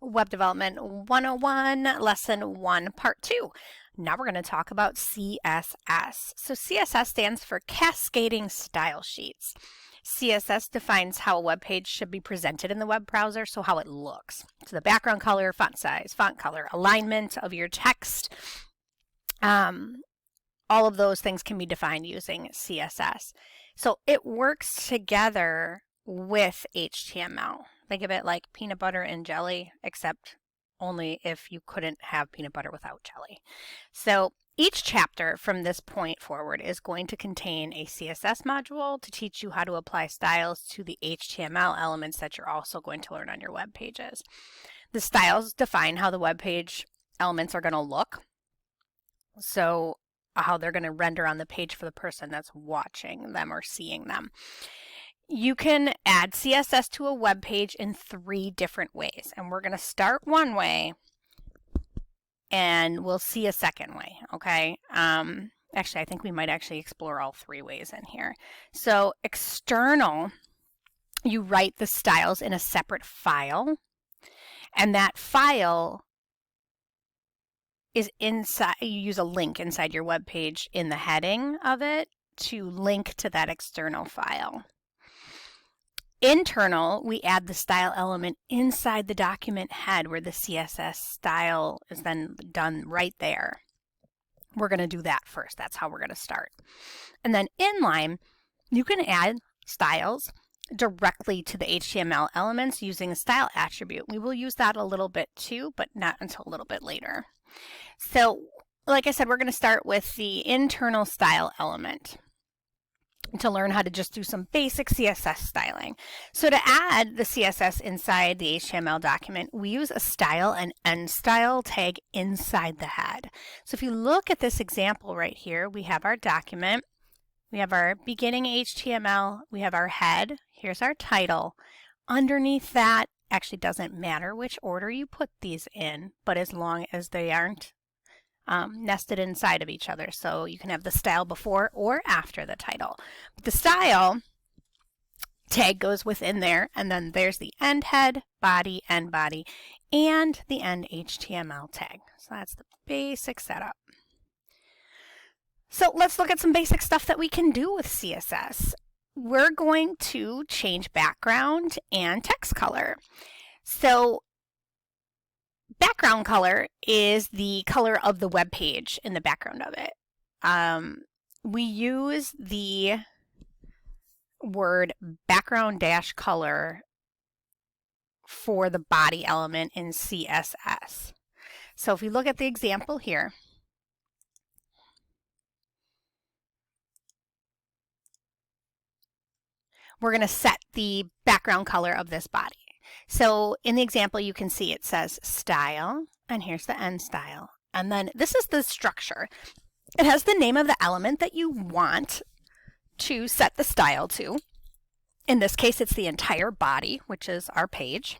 Web Development 101, Lesson 1, Part 2. Now we're going to talk about CSS. So CSS stands for Cascading Style Sheets. CSS defines how a web page should be presented in the web browser, so how it looks. So the background color, font size, font color, alignment of your text, all of those things can be defined using CSS. So it works together with HTML. Think of it like peanut butter and jelly, except only if you couldn't have peanut butter without jelly. So each chapter from this point forward is going to contain a CSS module to teach you how to apply styles to the HTML elements that you're also going to learn on your web pages. The styles define how the web page elements are going to look. So how they're going to render on the page for the person that's watching them or seeing them. You can add CSS to a web page in 3 different ways, and we're going to start one way and we'll see a second way, okay? Actually, I think we might actually explore all 3 ways in here. So external, you write the styles in a separate file, and that file is inside, you use a link inside your web page in the heading of it to link to that external file. Internal, we add the style element inside the document head where the CSS style is then done right there. We're going to do that first. That's how we're going to start. And then inline, you can add styles directly to the HTML elements using a style attribute. We will use that a little bit too, but not until a little bit later. So, like I said, we're going to start with the internal style element to learn how to just do some basic CSS styling. So to add the CSS inside the HTML document, we use a style and end style tag inside the head. So if you look at this example right here, we have our document, we have our beginning HTML, we have our head, here's our title. Underneath that, actually doesn't matter which order you put these in, but as long as they aren't nested inside of each other. So you can have the style before or after the title. But the style tag goes within there, and then there's the end head, body, and the end HTML tag. So that's the basic setup. So let's look at some basic stuff that we can do with CSS. We're going to change background and text color. So background color is the color of the web page in the background of it. We use the word background dash color for the body element in CSS. So if we look at the example here, we're going to set the background color of this body. So in the example, you can see it says style, and here's the end style. And then this is the structure. It has the name of the element that you want to set the style to. In this case, it's the entire body, which is our page.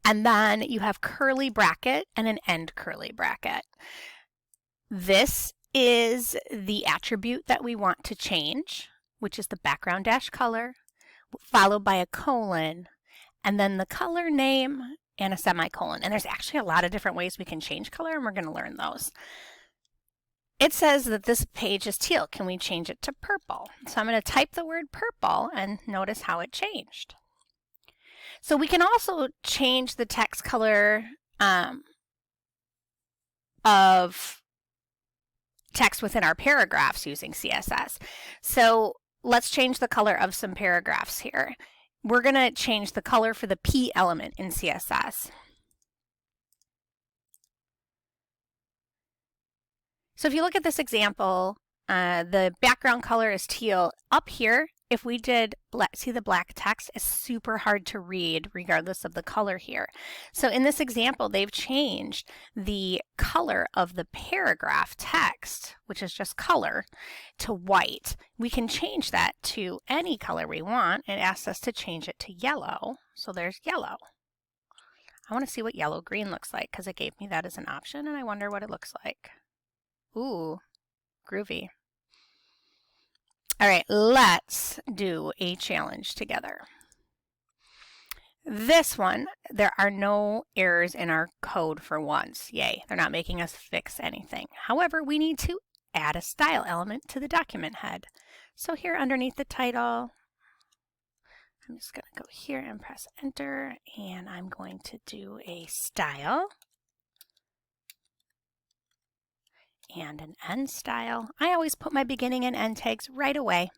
And then you have curly bracket and an end curly bracket. This is the attribute that we want to change, which is the background dash color, followed by a colon, and then the color name and a semicolon. And there's actually a lot of different ways we can change color, and we're going to learn those. It says that this page is teal. Can we change it to purple? So I'm going to type the word purple and notice how it changed. So we can also change the text color of text within our paragraphs using CSS. So let's change the color of some paragraphs here. We're going to change the color for the P element in CSS. So if you look at this example, the background color is teal. Up here, if we did see the black text, it's super hard to read regardless of the color here. So in this example, they've changed the color of the paragraph text, which is just color, to white. We can change that to any color we want. It asks us to change it to yellow. So there's yellow. I want to see what yellow-green looks like because it gave me that as an option, and I wonder what it looks like. Ooh, groovy. All right, let's do a challenge together. This one, there are no errors in our code for once. Yay, they're not making us fix anything. However, we need to add a style element to the document head. So here underneath the title, I'm just going to go here and press enter, and I'm going to do a style and an end style. I always put my beginning and end tags right away.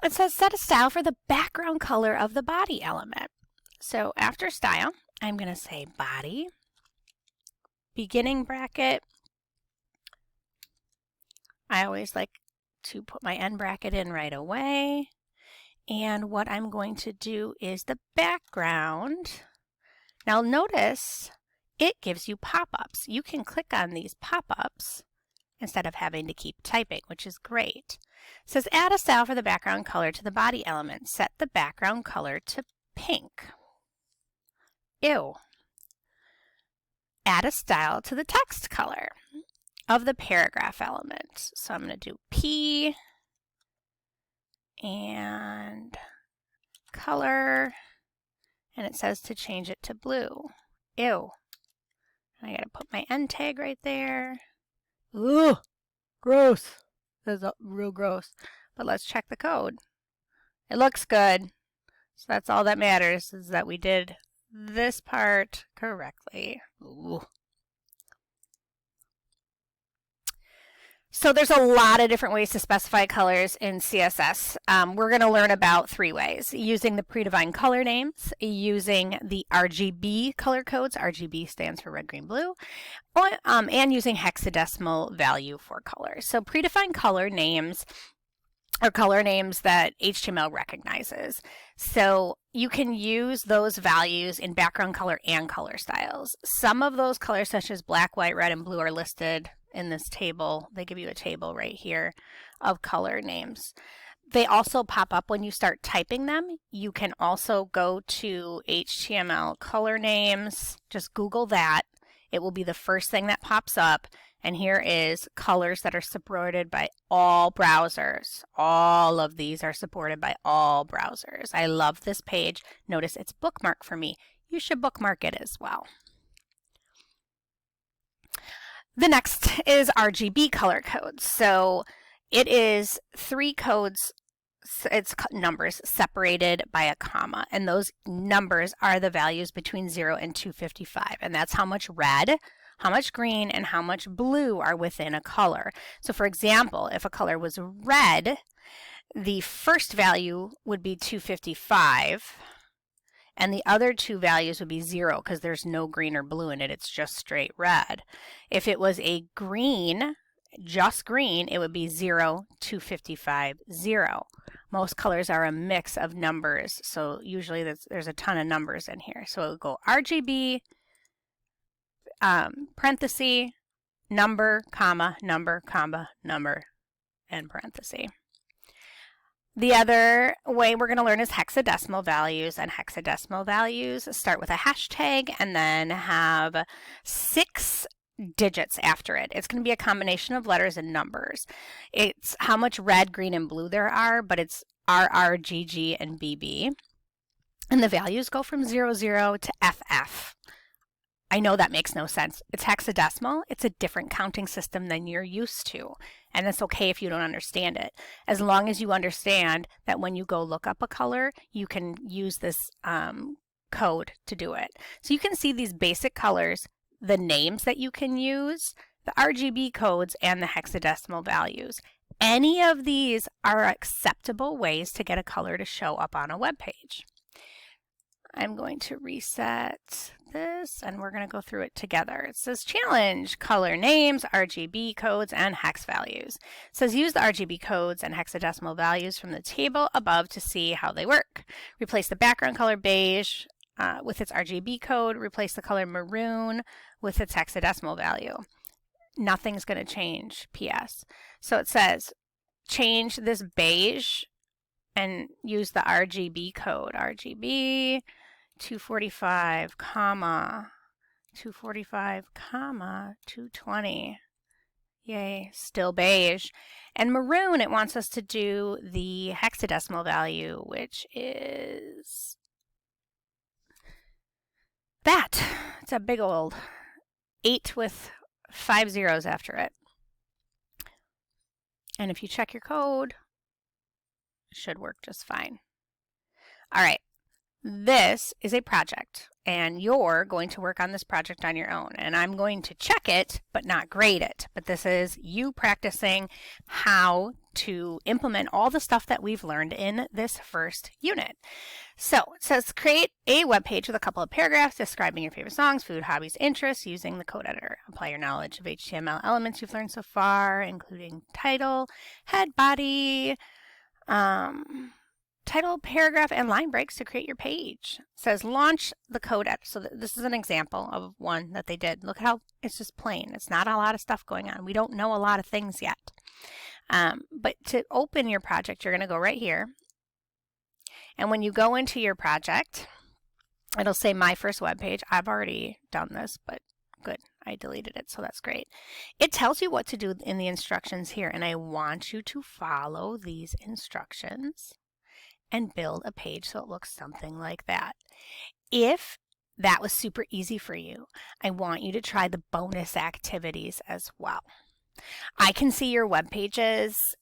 It says set a style for the background color of the body element. So after style, I'm going to say body, beginning bracket. I always like to put my end bracket in right away. And what I'm going to do is the background. Now notice it gives you pop-ups. You can click on these pop-ups instead of having to keep typing, which is great. It says add a style for the background color to the body element. Set the background color to pink. Ew. Add a style to the text color of the paragraph element. So I'm going to do P and color, and it says to change it to blue. Ew. I got to put my end tag right there. Ugh, gross. That's real gross. But let's check the code. It looks good. So that's all that matters, is that we did this part correctly. Ooh. So there's a lot of different ways to specify colors in CSS. We're going to learn about 3 ways: using the predefined color names, using the RGB color codes, RGB stands for red, green, blue, and using hexadecimal value for colors. So predefined color names are color names that HTML recognizes. So you can use those values in background color and color styles. Some of those colors, such as black, white, red, and blue, are listed in this table. They give you a table right here of color names. They also pop up when you start typing them. You can also go to HTML color names. Just Google that. It will be the first thing that pops up. And here is colors that are supported by all browsers. All of these are supported by all browsers. I love this page. Notice it's bookmarked for me. You should bookmark it as well. The next is RGB color codes. So it is 3 codes. It's numbers separated by a comma, and those numbers are the values between 0 and 255, and that's how much red, how much green, and how much blue are within a color. So for example, if a color was red, the first value would be 255, and the other 2 values would be 0 because there's no green or blue in it. It's just straight red. If it was a green, just green, it would be 0, 255, 0. Most colors are a mix of numbers, so usually there's a ton of numbers in here. So it would go RGB, parenthesis, number, comma, number, comma, number, and parenthesis. The other way we're going to learn is hexadecimal values, and hexadecimal values start with a hashtag and then have 6 digits after it. It's going to be a combination of letters and numbers. It's how much red, green, and blue there are, but it's RR, GG, and BB. And the values go from 00 to FF. I know that makes no sense. It's hexadecimal. It's a different counting system than you're used to. And it's okay if you don't understand it. As long as you understand that when you go look up a color, you can use this code to do it. So you can see these basic colors, the names that you can use, the RGB codes, and the hexadecimal values. Any of these are acceptable ways to get a color to show up on a web page. I'm going to reset this, and we're going to go through it together. It says challenge, color names, RGB codes, and hex values. It says use the RGB codes and hexadecimal values from the table above to see how they work. Replace the background color beige with its RGB code. Replace the color maroon with its hexadecimal value. Nothing's going to change, PS. So it says change this beige and use the RGB code. RGB 245, comma, 245, comma, 220. Yay, still beige. And maroon, it wants us to do the hexadecimal value, which is It's a big old 8 with 5 zeros after it. And if you check your code, it should work just fine. All right, this is a project, and you're going to work on this project on your own. And I'm going to check it, but not grade it. But this is you practicing how to implement all the stuff that we've learned in this first unit. So it says create a web page with a couple of paragraphs describing your favorite songs, food, hobbies, interests using the code editor. Apply your knowledge of HTML elements you've learned so far, including title, head, body, title, paragraph, and line breaks to create your page. It says launch the code editor. So this is an example of one that they did. Look how it's just plain. It's not a lot of stuff going on. We don't know a lot of things yet. But to open your project, you're going to go right here. And when you go into your project, it'll say my first web page. I've already done this, but good. I deleted it, so that's great. It tells you what to do in the instructions here, and I want you to follow these instructions and build a page so it looks something like that. If that was super easy for you, I want you to try the bonus activities as well. I can see your web pages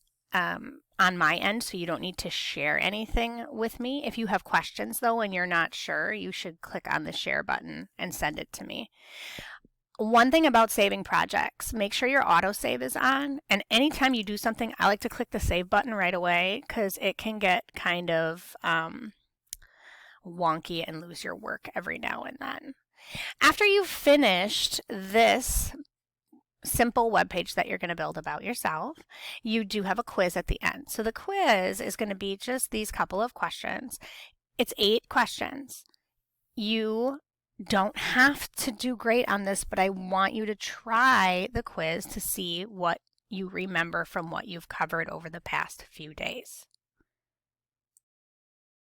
on my end, so you don't need to share anything with me. If you have questions though and you're not sure, you should click on the share button and send it to me. One thing about saving projects, make sure your autosave is on, and anytime you do something, I like to click the save button right away because it can get kind of wonky and lose your work every now and then. After you've finished this simple web page that you're going to build about yourself, you do have a quiz at the end. So the quiz is going to be just these couple of questions. It's 8 questions. You don't have to do great on this, but I want you to try the quiz to see what you remember from what you've covered over the past few days.